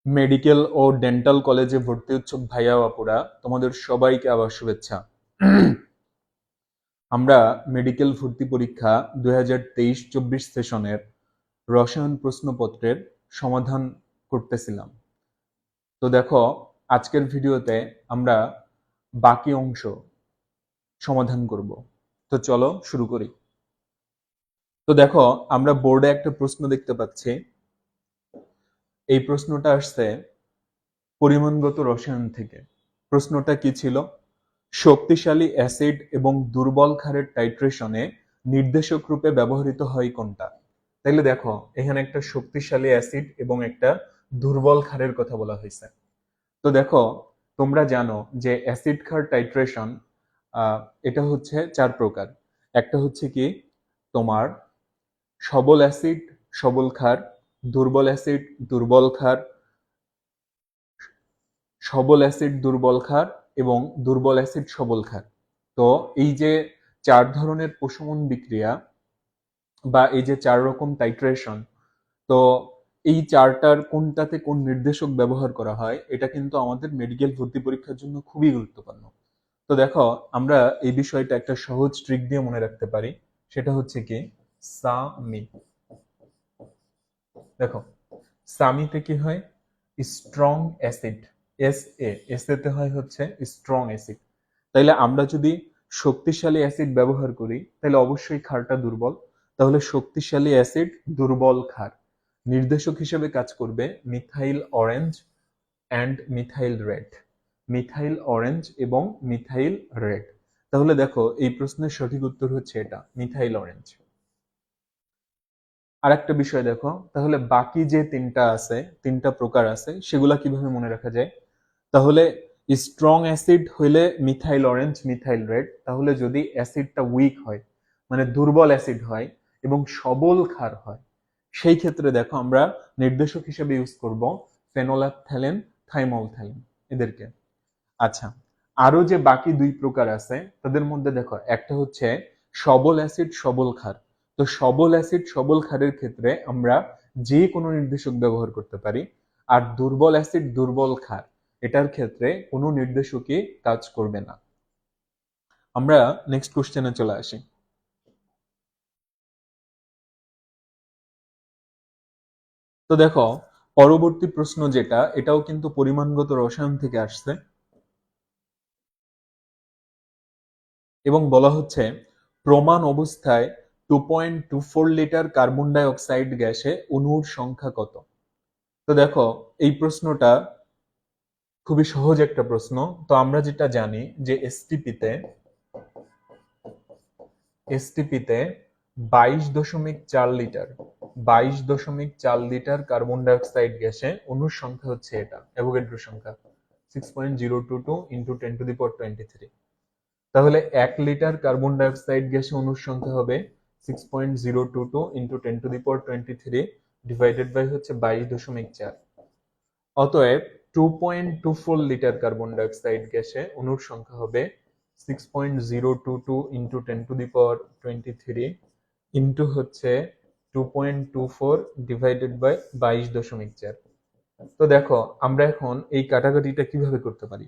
Medical ও dental কলেজে ভর্তি ইচ্ছুক ভাইয়া আপুরা, তোমাদের সবাইকে আবার শুভেচ্ছা। আমরা মেডিকেল ভর্তি পরীক্ষা 2023-24 সেশনের রসায়ন প্রশ্নপত্রের সমাধান করতেছিলাম। তো দেখো, আজকের ভিডিওতে আমরা বাকি অংশ সমাধান করব। তো চলো শুরু করি। তো দেখো, আমরা বোর্ডে একটা প্রশ্ন দেখতে পাচ্ছি। এই প্রশ্নটা আসছে পরিমাণগত রসায়ন থেকে। প্রশ্নটা কি ছিল? শক্তিশালী অ্যাসিড এবং দুর্বল ক্ষারের টাইট্রেশনে নির্দেশক রূপে ব্যবহৃত হয় কোনটা? তাইলে দেখো, এখানে একটা শক্তিশালী অ্যাসিড এবং একটা দুর্বল ক্ষারের কথা বলা হয়েছে। তো দেখো, তোমরা জানো যে অ্যাসিড ক্ষার টাইট্রেশন এটা হচ্ছে 4 প্রকার। একটা হচ্ছে কি তোমার সবল অ্যাসিড সবল ক্ষার, দুর্বল অ্যাসিড দুর্বল ক্ষার, সবল অ্যাসিড দুর্বল ক্ষার এবং দুর্বল অ্যাসিড সবল ক্ষার। তো এই যে 4 ধরনের প্রশমন বিক্রিয়া বা এই যে 4 রকম টাইট্রেশন, তো এই 4টার কোনটাতে কোন নির্দেশক ব্যবহার করা হয় এটা কিন্তু আমাদের মেডিকেল ভর্তি পরীক্ষার জন্য খুবই গুরুত্বপূর্ণ। তো দেখো, আমরা এই বিষয়টা একটা সহজ ট্রিক দিয়ে মনে রাখতে পারি। সেটা হচ্ছে কি সামি। দেখো, সামিতে কি হয়? Strong acid. এস এতে হয় হচ্ছে স্ট্রং অ্যাসিড। তাইলে আমরা যদি শক্তিশালী অ্যাসিড ব্যবহার করি তাহলে অবশ্যই ক্ষারটা দুর্বল। তাহলে শক্তিশালী অ্যাসিড দুর্বল ক্ষার। নির্দেশক হিসেবে কাজ করবে methyl orange and methyl red. Methyl orange এবং মিথাইল রেড। তাহলে দেখো, এই প্রশ্নের সঠিক উত্তর হচ্ছে এটা, মিথাইল অরেঞ্জ। আর একটা বিষয় দেখো, তাহলে বাকি যে 3টা আছে, 3টা প্রকার আছে, সেগুলা কিভাবে মনে রাখা যায়? তাহলে স্ট্রং অ্যাসিড হইলে মিথাইল অরেঞ্জ মিথাইল রেড। তাহলে যদি অ্যাসিডটা উইক হয়, মানে দুর্বল অ্যাসিড হয় এবং সবল ক্ষার হয়, সেই ক্ষেত্রে দেখো আমরা নির্দেশক হিসেবে ইউজ করব ফেনোল্যাপথ্যালিন, থাইমোলথ্যালিন, এদেরকে। আচ্ছা, আরো যে বাকি 2 প্রকার আছে তাদের মধ্যে দেখো, একটা হচ্ছে সবল অ্যাসিড সবল ক্ষার। তো সবল অ্যাসিড সবল ক্ষারের ক্ষেত্রে আমরা যে কোনো নির্দেশক ব্যবহার করতে পারি। আর দুর্বল অ্যাসিড দুর্বল ক্ষার, এটার ক্ষেত্রে কোনো নির্দেশকই কাজ করবে না। আমরা নেক্সট কোশ্চেনে চলে আসি। তো দেখো, পরবর্তী প্রশ্ন যেটা, এটাও কিন্তু পরিমাণগত রসায়ন থেকে আসছে এবং বলা হচ্ছে প্রমাণ অবস্থায় 2.24 লিটার কার্বন ডাই অক্সাইড গ্যাসে অণুর সংখ্যা কত? তো দেখো, এই প্রশ্নটা খুবই সহজ একটা প্রশ্ন। তো আমরা যেটা জানি যে এসটিপিতে 22.4 litre 22.4 litre carbon die oxide গ্যাসে অণুর সংখ্যা হচ্ছে এটা, অ্যাভোগাড্রো সংখ্যা 6.022 ইন্টু 10⁻23। তাহলে 1 লিটার কার্বন ডাই অক্সাইড গ্যাসে অণুর সংখ্যা হবে 6.022 ইন্টু 10⁻23 ডিভাইডেড বাই হচ্ছে 22.4। অতএব 2.24 লিটার কার্বন ডাই অক্সাইড গ্যাসে অণুর সংখ্যা হবে 6.022 ইন্টু 10⁻23 ইন্টু হচ্ছে 2.24 ডিভাইডেড বাই 22.4। তো দেখো, আমরা এখন এই কাটাকাটিটা কিভাবে করতে পারি?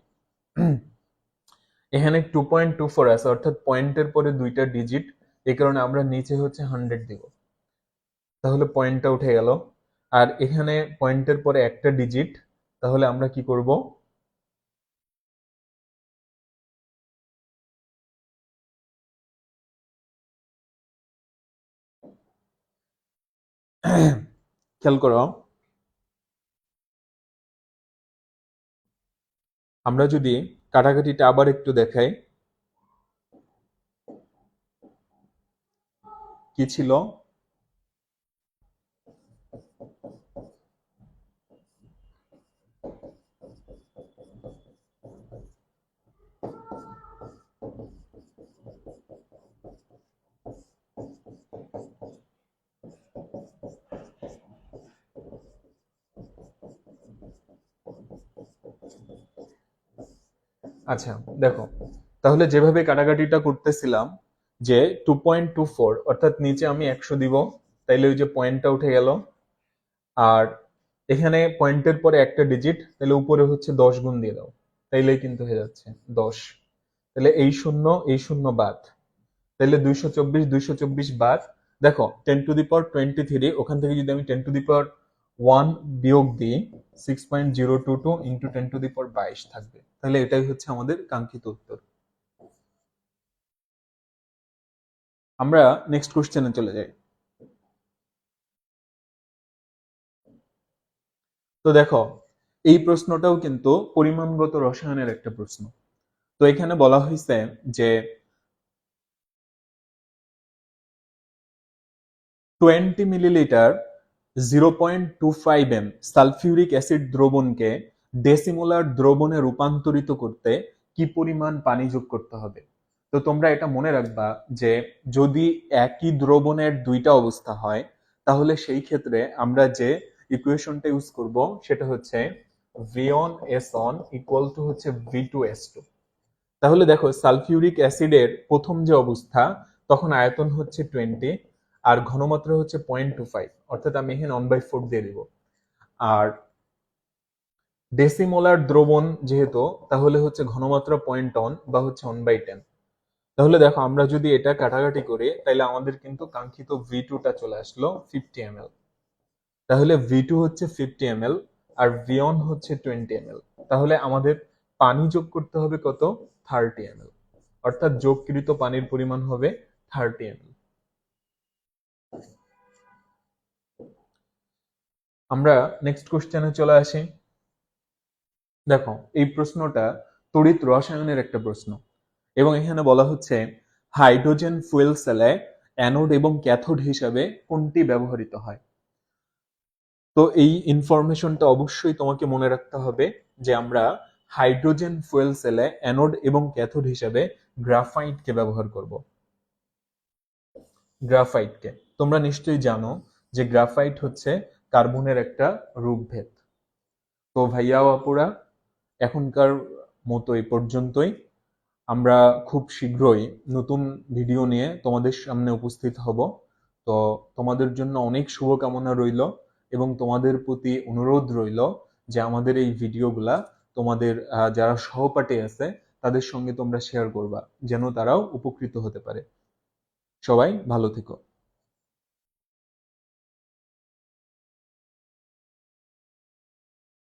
এখানে 2.24 আছে, অর্থাৎ পয়েন্টের পরে 2টা ডিজিট, এই কারণে আমরা নিচে হচ্ছে 100 দিব। তাহলে পয়েন্টটা উঠে গেল। আর এখানে পয়েন্টের পরে একটা ডিজিট, তাহলে আমরা কি করব? খেয়াল করো, আমরা যদি কাটাকাটিটা আবার একটু দেখাই, কি ছিল? আচ্ছা, দেখো, তাহলে যেভাবে কাটাকাটিটা করতেছিলাম যে 2.24, অর্থাৎ নিচে আমি 100 দিব, তাইলে ওই যে পয়েন্টটা উঠে গেল। আর এখানে পয়েন্টের পরে একটা ডিজিট, তাহলে উপরে হচ্ছে 10 গুণ দিয়ে দাও, তাইলেই কিন্তু হয়ে যাচ্ছে 10। তাহলে এই শূন্য বাদ, তাহলে 224 বাদ। দেখো 10⁻23, ওখান থেকে যদি আমি 10⁻1 বিয়োগ দিই, 6.022 ইন্টু 10⁻22 থাকবে। তাহলে এটাই হচ্ছে আমাদের কাঙ্ক্ষিত উত্তর। আমরা নেক্সট কোশ্চেনে চলে যাই। তো দেখো, এই প্রশ্নটাও কিন্তু পরিমাণগত রসায়নের একটা প্রশ্ন। তো এখানে বলা হয়েছে যে 20 মিলিলিটার 0.25 m সালফিউরিক অ্যাসিড দ্রবণকে ডেসিমোলার দ্রবণে রূপান্তরিত করতে কি পরিমাণ পানি যোগ করতে হবে। তো তোমরা এটা মনে রাখবা যে যদি একই দ্রবণের দুইটা অবস্থা হয়, তাহলে সেই ক্ষেত্রে আমরা যে ইকুয়েশনটা ইউজ করব সেটা হচ্ছে V1S1 ইকুয়াল টু হচ্ছে V2S2। তাহলে দেখো সালফিউরিক অ্যাসিডের প্রথম যে অবস্থা, তখন আয়তন হচ্ছে 20 আর ঘনমাত্রা হচ্ছে 0.25, অর্থাৎ আমি এখানে 1/4 দিয়ে দিব। আর ডেসিমোলার দ্রবণ যেহেতু, তাহলে হচ্ছে ঘনমাত্রা 0.1 বা হচ্ছে 1/10। তাহলে দেখো আমরা যদি এটা কাটাকাটি করি, তাহলে আমাদের কিন্তু কাঙ্ক্ষিত V2 টা চলে আসলো 50 ml। তাহলে V2 হচ্ছে 50 ml আর V1 হচ্ছে 20 ml। তাহলে আমাদের পানি যোগ করতে হবে কত? 30 ml, অর্থাৎ যোগকৃত পানির পরিমাণ হবে 30 ml। আমরা নেক্সট কোশ্চেনে চলে আসি। দেখো এই প্রশ্নটা তড়িৎ রসায়নের একটা প্রশ্ন, এবং এখানে বলা হচ্ছে হাইড্রোজেন ফুয়েল সেলে অ্যানোড এবং ক্যাথোড হিসাবে কোনটি ব্যবহৃত হয়। তো এই ইনফরমেশনটা অবশ্যই তোমাকে মনে রাখতে হবে যে আমরা হাইড্রোজেন ফুয়েল সেলে অ্যানোড এবং ক্যাথোড হিসাবে গ্রাফাইটকে ব্যবহার করব। গ্রাফাইটকে তোমরা নিশ্চয়ই জানো যে গ্রাফাইট হচ্ছে কার্বনের একটা রূপভেদ। তো ভাইয়া ও আপুরা, এখনকার মতো এই পর্যন্তই। আমরা খুব শীঘ্রই নতুন ভিডিও নিয়ে তোমাদের সামনে উপস্থিত হব। তো তোমাদের জন্য অনেক শুভকামনা রইল, এবং তোমাদের প্রতি অনুরোধ রইল যে আমাদের এই ভিডিওগুলা তোমাদের যারা সহপাঠী আছে তাদের সঙ্গে তোমরা শেয়ার করবা, যেন তারাও উপকৃত হতে পারে। সবাই ভালো থেকো।